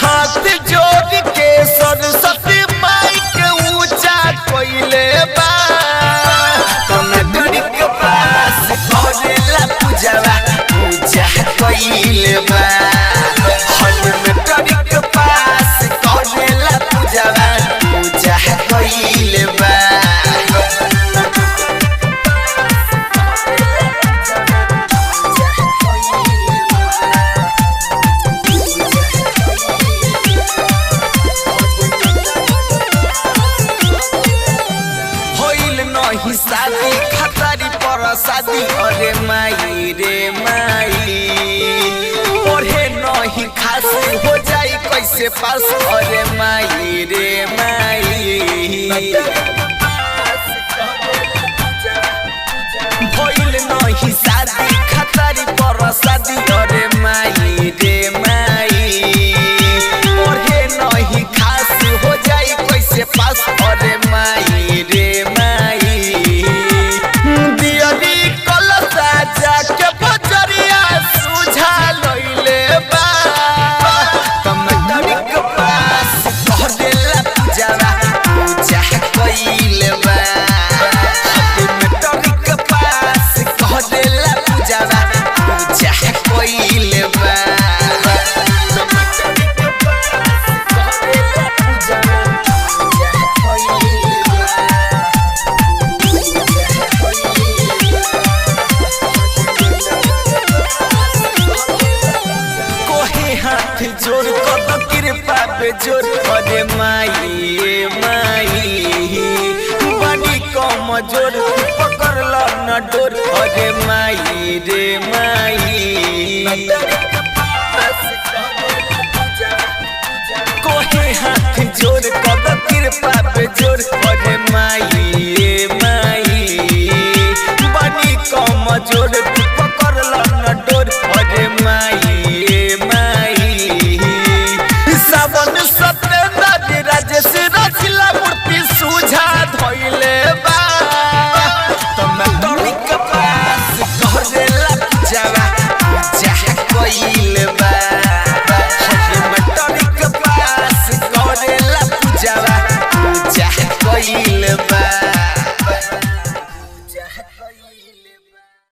हाथ जोड़ के सरस्वती माई के ऊंचा कोइले बा कमेटी के पास करेला पूजावा ऊंचा कोइले बा कमेटी के पास करेला पूजावा ऊंचा कोइले बा ही शादी खतारी पर शादी अरे माई रे माई पढ़े नहीं खास हो जाई कैसे पास अरे माई रे माई भइल नहीं शादी खतारी पर शादी अरे माई रे माई पढ़े नहीं खास हो जाई कैसे पास अरे माई रे माई जाके बजरिया सुझा लइले बा कमेटी के पास करेला पूजावा पूजा कइले बा कमेटी के पास करेला पूजावा पूजा कइले बा हाथ जोड़ कद कृपा पे जोड़ अरे माई माई बड़ी कम जोड़ पकड़ लो न डोर अरे माई रे माई कोहे हाथ जोड़ कद कृपा पे जोड़ अरे माई माई बड़ी कम जोड़